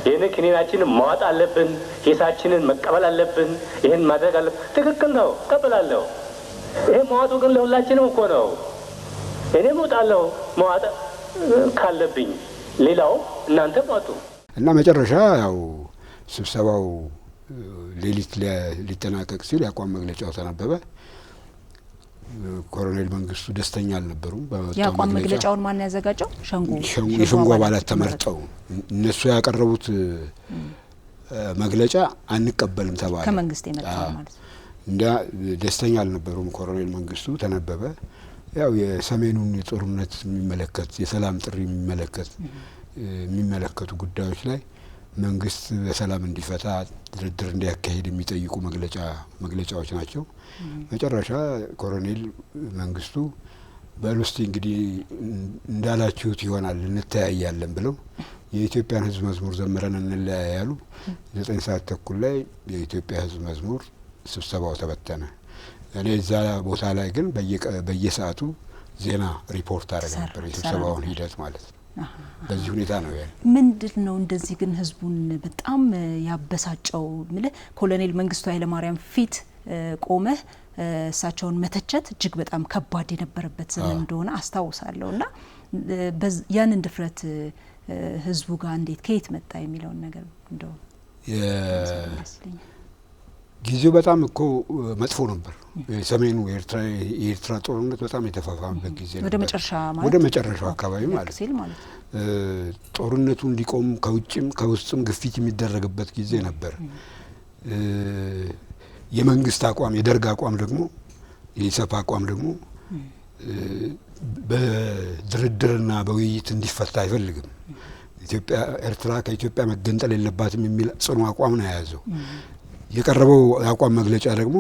Speaker 3: ይህን ኪኒናችንን መዋጥ አለብን፣ ሂሳችንን መቀበል አለብን፣ ይህን ማድረግ አለብን። ትክክል ነው፣ እቀበላለሁ። ይሄ መዋጡ ግን ለሁላችንም እኮ ነው። እኔም እወጣለሁ መዋጥ ካለብኝ፣ ሌላው እናንተ ዋጡ።
Speaker 1: እና መጨረሻ ያው ስብሰባው ሌሊት ሊጠናቀቅ ሲል ያቋም መግለጫው ተነበበ። ኮሎኔል መንግስቱ ደስተኛ አልነበሩም።
Speaker 2: ያቋም መግለጫውን ማን ያዘጋጀው?
Speaker 1: የሸንጎ አባላት ተመርጠው እነሱ ያቀረቡት መግለጫ አንቀበልም ተባለ።
Speaker 2: ከመንግስት የመጣው ማለት ነው።
Speaker 1: እንዳ ደስተኛ አልነበሩም። ኮሎኔል መንግስቱ ተነበበ። ያው የሰሜኑን የጦርነት የሚመለከት የሰላም ጥሪ የሚመለከቱ ጉዳዮች ላይ መንግስት በሰላም እንዲፈታ ድርድር እንዲያካሂድ የሚጠይቁ መግለጫዎች ናቸው። መጨረሻ ኮሎኔል መንግስቱ በሉስቲ እንግዲህ እንዳላችሁት ይሆናል እንተያያለን ብለው የኢትዮጵያን ሕዝብ መዝሙር ዘምረን እንለያያሉ። 9 ሰዓት ተኩል ላይ የኢትዮጵያ ሕዝብ መዝሙር ስብሰባው ተበተነ። እኔ እዛ ቦታ ላይ ግን በየሰዓቱ ዜና ሪፖርት አደረገ ነበር፣ የስብሰባውን ሂደት ማለት ነው። በዚህ ሁኔታ ነው ያ
Speaker 2: ምንድነው እንደዚህ ግን ህዝቡን በጣም ያበሳጨው? ኮሎኔል መንግስቱ ኃይለማርያም ፊት ቆመህ እሳቸውን መተቸት እጅግ በጣም ከባድ የነበረበት ዘመን እንደሆነ አስታውሳለሁና ያንን ድፍረት ህዝቡ ጋር እንዴት ከየት መጣ የሚለውን ነገር እንደው
Speaker 1: ጊዜው በጣም እኮ መጥፎ ነበር። ሰሜኑ የኤርትራ ጦርነት በጣም የተፋፋመበት ጊዜ ነበር። ወደ መጨረሻው አካባቢ ማለት ጦርነቱ እንዲቆም ከውጭም ከውስጥም ግፊት የሚደረግበት ጊዜ ነበር። የመንግስት አቋም የደርግ አቋም ደግሞ የኢሰፓ አቋም ደግሞ በድርድርና በውይይት እንዲፈታ አይፈልግም። ኤርትራ ከኢትዮጵያ መገንጠል የለባትም የሚል ጽኑ አቋም ነው የያዘው። የቀረበው የአቋም መግለጫ ደግሞ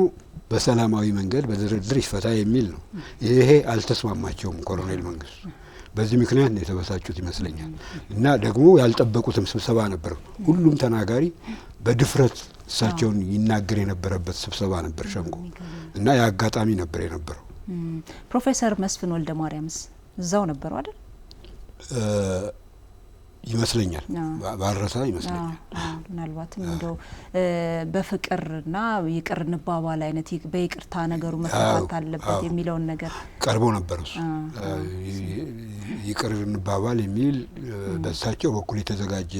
Speaker 1: በሰላማዊ መንገድ በድርድር ይፈታ የሚል ነው። ይሄ አልተስማማቸውም ኮሎኔል መንግስቱ። በዚህ ምክንያት ነው የተበሳጩት ይመስለኛል። እና ደግሞ ያልጠበቁትም ስብሰባ ነበር። ሁሉም ተናጋሪ በድፍረት እሳቸውን ይናገር የነበረበት ስብሰባ ነበር ሸንጎ። እና የአጋጣሚ ነበር የነበረው።
Speaker 2: ፕሮፌሰር መስፍን ወልደ ማርያምስ እዛው ነበሩ አይደል?
Speaker 1: ይመስለኛል ባረሳ ይመስለኛል።
Speaker 2: ምናልባትም እንደው በፍቅርና ይቅር እንባባል አይነት በይቅርታ ነገሩ መፈታት አለበት የሚለውን ነገር
Speaker 1: ቀርቦ ነበር። እሱ ይቅር እንባባል የሚል በእሳቸው በኩል የተዘጋጀ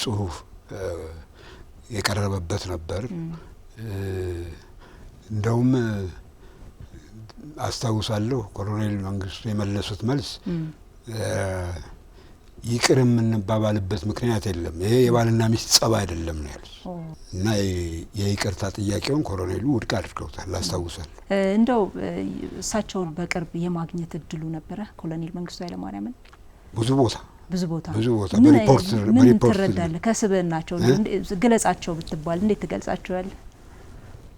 Speaker 1: ጽሁፍ የቀረበበት ነበር። እንደውም አስታውሳለሁ ኮሎኔል መንግስቱ የመለሱት መልስ ይቅር የምንባባልበት ምክንያት የለም፣ ይሄ የባልና ሚስት ጸብ አይደለም ነው ያሉት። እና የይቅርታ ጥያቄውን ኮሎኔሉ ውድቅ አድርገውታል አስታውሳለሁ።
Speaker 2: እንደው እሳቸውን በቅርብ የማግኘት እድሉ ነበረ ኮሎኔል መንግስቱ ኃይለማርያምን?
Speaker 1: ብዙ ቦታ
Speaker 2: በሪፖርት ምን ትረዳለህ? ከስብዕናቸው ግለጻቸው ብትባል እንዴት ትገልጻቸዋለህ?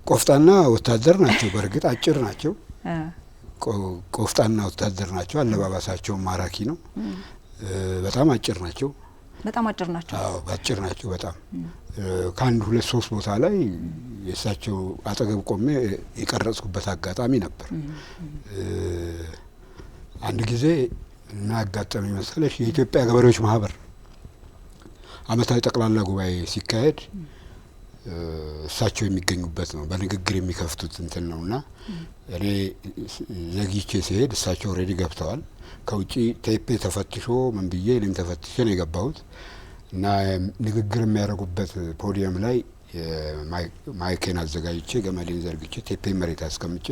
Speaker 1: ቆፍጣና ወታደር ናቸው። በእርግጥ አጭር ናቸው። ቆፍጣና ወታደር ናቸው። አለባበሳቸው ማራኪ ነው። በጣም አጭር ናቸው።
Speaker 2: አዎ
Speaker 1: አጭር ናቸው በጣም። ከአንድ 2-3 ቦታ ላይ የእሳቸው አጠገብ ቆሜ የቀረጽኩበት አጋጣሚ ነበር። አንድ ጊዜ እና አጋጣሚ መሰለሽ የኢትዮጵያ ገበሬዎች ማህበር አመታዊ ጠቅላላ ጉባኤ ሲካሄድ እሳቸው የሚገኙበት ነው። በንግግር የሚከፍቱት እንትን ነውና እኔ ዘግይቼ ሲሄድ እሳቸው ኦልሬዲ ገብተዋል። ከውጪ ቴፕ ተፈትሾ ምን ብዬ እኔም ተፈትሼ ነው የገባሁት እና ንግግር የሚያደርጉበት ፖዲየም ላይ ማይኬን አዘጋጅቼ ገመዴን ዘርግቼ ቴፕ መሬት አስቀምጬ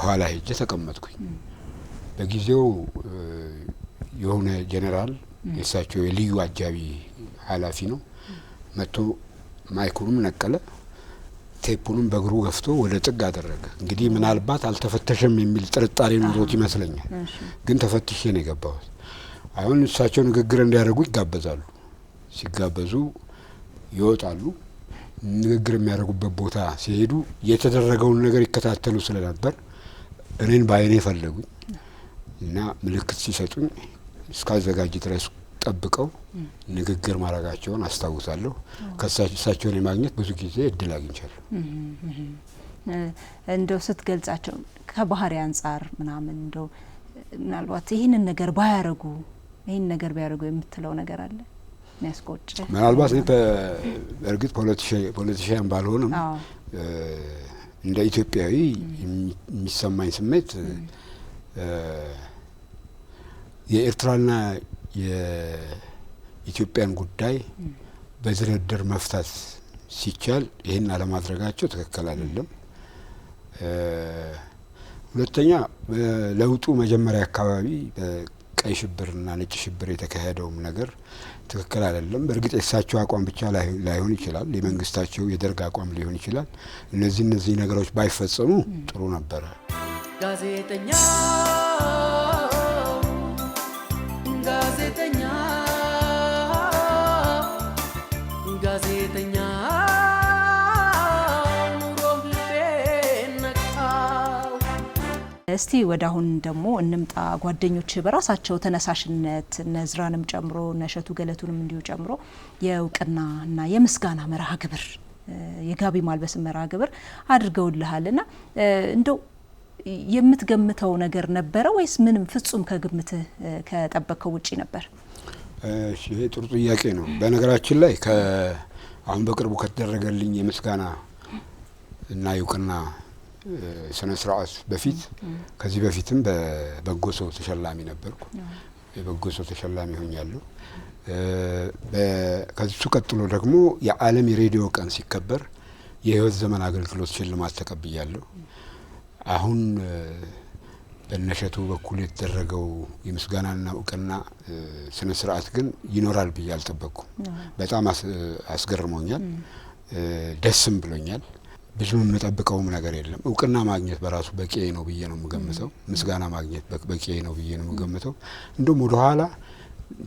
Speaker 1: ኋላ ሄጄ ተቀመጥኩኝ። በጊዜው የሆነ ጄኔራል የእሳቸው የልዩ አጃቢ ኃላፊ ነው መጥቶ ማይኩንም ነቀለ፣ ቴፑንም በእግሩ ገፍቶ ወደ ጥግ አደረገ። እንግዲህ ምናልባት አልተፈተሸም የሚል ጥርጣሬ ኖሮት ይመስለኛል። ግን ተፈትሼ ነው የገባሁት። አሁን እሳቸው ንግግር እንዲያደርጉ ይጋበዛሉ። ሲጋበዙ ይወጣሉ። ንግግር የሚያደርጉበት ቦታ ሲሄዱ የተደረገውን ነገር ይከታተሉ ስለነበር እኔን በአይኔ ፈለጉኝ እና ምልክት ሲሰጡኝ እስካዘጋጅ ድረስ ጠብቀው ንግግር ማድረጋቸውን አስታውሳለሁ። ከእሳቸውን የማግኘት ብዙ ጊዜ እድል አግኝቻለሁ።
Speaker 2: እንደው ስትገልጻቸው ከባህሪ አንጻር ምናምን እንደው ምናልባት ይህንን ነገር ባያረጉ ቢያረጉ የምትለው ነገር አለ የሚያስቆጭ?
Speaker 1: ምናልባት በእርግጥ ፖለቲሽያን ባልሆንም እንደ ኢትዮጵያዊ የሚሰማኝ ስሜት የኤርትራና የኢትዮጵያን ጉዳይ በድርድር መፍታት ሲቻል ይህን አለማድረጋቸው ትክክል አይደለም። ሁለተኛ ለውጡ መጀመሪያ አካባቢ ቀይ ሽብርና ነጭ ሽብር የተካሄደውም ነገር ትክክል አይደለም። በእርግጥ የእሳቸው አቋም ብቻ ላይሆን ይችላል፣ የመንግስታቸው የደርግ አቋም ሊሆን ይችላል። እነዚህ ነገሮች ባይፈጸሙ ጥሩ ነበረ።
Speaker 4: ጋዜጠኛ ጋዜጠኛ ጋዜጠኛ
Speaker 2: እስቲ ወደ አሁን ደግሞ እንምጣ። ጓደኞች በራሳቸው ተነሳሽነት ነዝራንም ጨምሮ ነሸቱ ገለቱንም እንዲሁ ጨምሮ የእውቅናና የምስጋና መርሃ ግብር የጋቢ ማልበስ መርሃ ግብር አድርገውልሃልና እንደው የምትገምተው ነገር ነበረ ወይስ ምንም ፍጹም ከግምትህ ከጠበቀው ውጪ ነበር?
Speaker 1: እሺ ይሄ ጥሩ ጥያቄ ነው። በነገራችን ላይ አሁን በቅርቡ ከተደረገልኝ የምስጋና እና የእውቅና ስነ ስርዓት በፊት ከዚህ በፊትም በበጎ ሰው ተሸላሚ ነበርኩ። የበጎ ሰው ተሸላሚ ሆኛለሁ። ከሱ ቀጥሎ ደግሞ የዓለም የሬዲዮ ቀን ሲከበር የህይወት ዘመን አገልግሎት ሽልማት ተቀብያለሁ። አሁን በነሸቱ በኩል የተደረገው የምስጋናና እውቅና ስነ ስርዓት ግን ይኖራል ብዬ አልጠበቅኩም። በጣም አስገርሞኛል፣ ደስም ብሎኛል። ብዙ የምጠብቀውም ነገር የለም። እውቅና ማግኘት በራሱ በቂ ነው ብዬ ነው የምገምተው። ምስጋና ማግኘት በቂ ነው ብዬ ነው የምገምተው። እንደውም ወደ ኋላ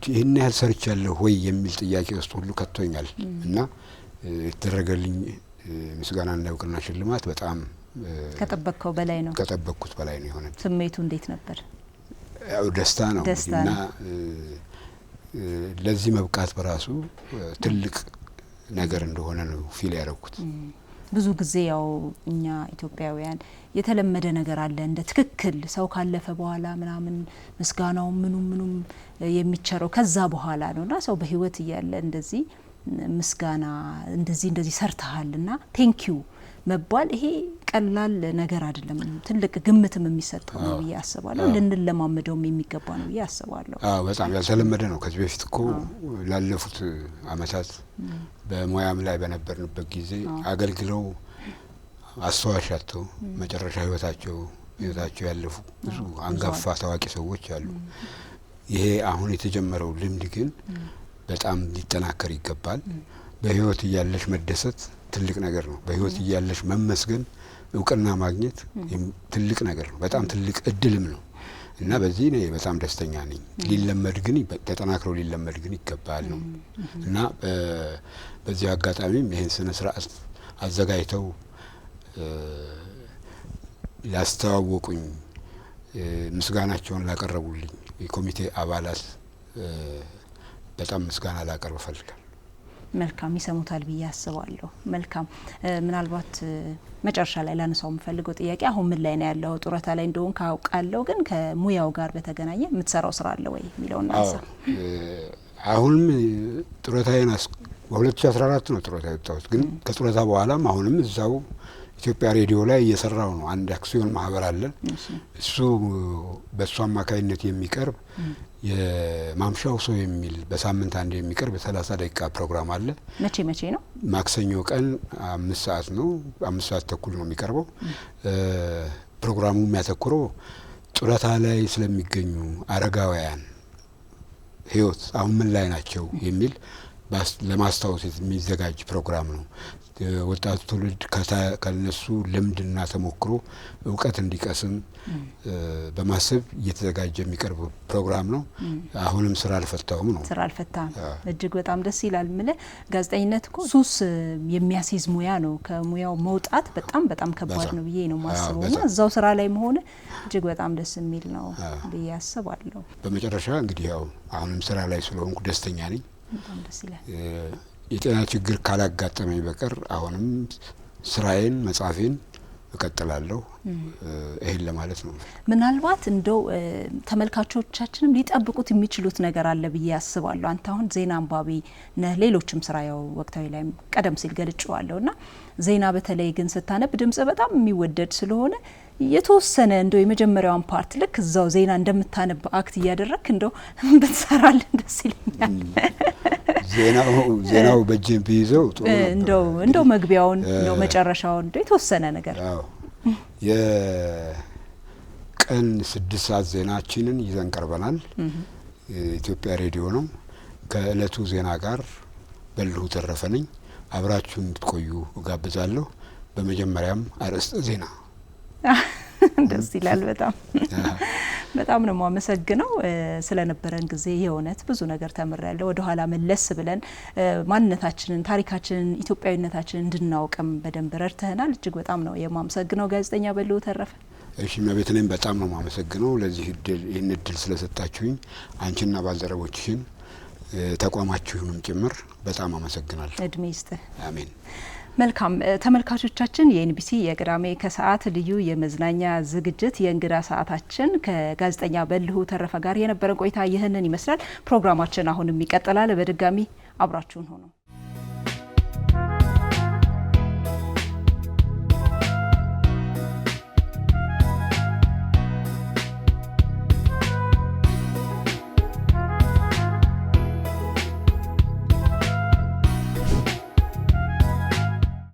Speaker 1: ይህን ያህል ሰርቻለሁ ወይ የሚል ጥያቄ ውስጥ ሁሉ ከቶኛል እና የተደረገልኝ ምስጋናና እውቅና ሽልማት በጣም
Speaker 2: ከጠበቅከው በላይ ነው።
Speaker 1: ከጠበቅኩት በላይ ነው የሆነ።
Speaker 2: ስሜቱ እንዴት ነበር?
Speaker 1: ያው ደስታ ነው እና ለዚህ መብቃት በራሱ ትልቅ ነገር እንደሆነ ነው ፊል ያደረኩት።
Speaker 2: ብዙ ጊዜ ያው እኛ ኢትዮጵያውያን የተለመደ ነገር አለ እንደ ትክክል ሰው ካለፈ በኋላ ምናምን ምስጋናው ምኑም የሚቸረው ከዛ በኋላ ነውና ሰው በህይወት እያለ እንደዚህ ምስጋና እንደዚህ ሰርተሃልና ቴንኪዩ መባል ይሄ ቀላል ነገር አይደለም። ትልቅ ግምትም የሚሰጠው ነው ብዬ አስባለሁ። ልንለማመደውም የሚገባ ነው ብዬ አስባለሁ።
Speaker 1: በጣም ያልተለመደ ነው። ከዚህ በፊት እኮ ላለፉት አመታት በሙያም ላይ በነበርንበት ጊዜ አገልግለው አስተዋሻቸው መጨረሻ ህይወታቸው ያለፉ ብዙ አንጋፋ ታዋቂ ሰዎች አሉ። ይሄ አሁን የተጀመረው ልምድ ግን በጣም ሊጠናከር ይገባል። በህይወት እያለሽ መደሰት ትልቅ ነገር ነው። በህይወት እያለሽ መመስገን፣ እውቅና ማግኘት ትልቅ ነገር ነው። በጣም ትልቅ እድልም ነው እና በዚህ እኔ በጣም ደስተኛ ነኝ። ሊለመድ ግን ተጠናክሮ ሊለመድ ግን ይገባል ነው እና በዚህ አጋጣሚም ይሄን ስነ ስርዓት አዘጋጅተው ላስተዋወቁኝ ምስጋናቸውን ላቀረቡልኝ የኮሚቴ አባላት በጣም ምስጋና ላቀርብ እፈልጋለሁ።
Speaker 2: መልካም ይሰሙታል ብዬ አስባለሁ። መልካም ምናልባት መጨረሻ ላይ ላነሳው የምፈልገው ጥያቄ አሁን ምን ላይ ነው ያለው? ጡረታ ላይ እንደሆን ካውቃለሁ፣ ግን ከሙያው ጋር በተገናኘ የምትሰራው ስራ አለ ወይ የሚለውን አንሳ።
Speaker 1: አሁንም ጡረታዬን በ2014 ነው ጡረታ የወጣሁት፣ ግን ከጡረታ በኋላም አሁንም እዛው ኢትዮጵያ ሬዲዮ ላይ እየሰራው ነው። አንድ አክሲዮን ማህበር አለን። እሱ በእሱ አማካይነት የሚቀርብ የማምሻው ሰው የሚል በሳምንት አንድ የሚቀርብ የ30 ደቂቃ ፕሮግራም አለ። መቼ ነው? ማክሰኞ ቀን 5 ሰዓት ነው፣ 5 ሰዓት ተኩል ነው የሚቀርበው። ፕሮግራሙ የሚያተኩረው ጡረታ ላይ ስለሚገኙ አረጋውያን ህይወት አሁን ምን ላይ ናቸው የሚል ለማስታወስ የሚዘጋጅ ፕሮግራም ነው። ወጣቱ ትውልድ ከነሱ ልምድና ተሞክሮ እውቀት እንዲቀስም በማሰብ እየተዘጋጀ የሚቀርብ ፕሮግራም ነው። አሁንም ስራ አልፈታውም ነው።
Speaker 2: ስራ አልፈታም። እጅግ በጣም ደስ ይላል። ጋዜጠኝነት እኮ ሱስ የሚያስይዝ ሙያ ነው። ከሙያው መውጣት በጣም ከባድ ነው ብዬ ነው ማስበውና እዛው ስራ ላይ መሆን እጅግ በጣም ደስ የሚል ነው ብዬ አስባለሁ።
Speaker 1: በመጨረሻ እንግዲህ ያው አሁንም ስራ ላይ ስለሆንኩ ደስተኛ ነኝ።
Speaker 2: በጣም ደስ ይላል።
Speaker 1: የጤና ችግር ካላጋጠመኝ በቀር አሁንም ስራዬን መጻፌን እቀጥላለሁ። ይሄን ለማለት ነው።
Speaker 2: ምናልባት እንደው ተመልካቾቻችንም ሊጠብቁት የሚችሉት ነገር አለ ብዬ አስባለሁ። አንተ አሁን ዜና አንባቢ ነህ፣ ሌሎችም ስራ ያው ወቅታዊ ላይ ቀደም ሲል ገልጬዋለሁና ዜና በተለይ ግን ስታነብ ድምጽ በጣም የሚወደድ ስለሆነ የተወሰነ እንደው የመጀመሪያውን ፓርት ልክ እዛው ዜና እንደምታነብ አክት እያደረክ እንደው ብትሰራልን ደስ ይለኛል።
Speaker 1: ዜናው በእጅ ቢይዘው ጥሩ ነው።
Speaker 2: እንደው መግቢያውን እንደው መጨረሻውን እንደው የተወሰነ ነገር
Speaker 1: የቀን 6 ሰዓት ዜናችንን ይዘን ቀርበናል። ኢትዮጵያ ሬዲዮ ነው። ከእለቱ ዜና ጋር በልሁ ተረፈ ነኝ። አብራችሁ እንድትቆዩ እጋብዛለሁ። በመጀመሪያም አርዕስተ ዜና።
Speaker 2: ደስ ይላል። በጣም ነው የማመሰግነው ስለነበረን ጊዜ። የእውነት ብዙ ነገር ተምሬያለሁ። ወደ ኋላ መለስ ብለን ማንነታችንን፣ ታሪካችንን፣ ኢትዮጵያዊነታችንን እንድናውቅም በደንብ ረድተናል። እጅግ በጣም ነው የማመሰግነው ጋዜጠኛ በልሁ ተረፈ።
Speaker 1: እሺ መቤት ነኝ። በጣም ነው የማመሰግነው ለዚህ ይህን እድል ስለሰጣችሁኝ አንቺና ባልደረቦችሽን ተቋማችሁንም ጭምር በጣም አመሰግናለሁ።
Speaker 2: እድሜ ይስጥህ።
Speaker 1: አሜን።
Speaker 2: መልካም ተመልካቾቻችን፣ የኤንቢሲ የቅዳሜ ከሰዓት ልዩ የመዝናኛ ዝግጅት የእንግዳ ሰዓታችን ከጋዜጠኛ በልሁ ተረፈ ጋር የነበረን ቆይታ ይህንን ይመስላል። ፕሮግራማችን አሁንም ይቀጥላል። በድጋሚ አብራችሁን ሆኑ።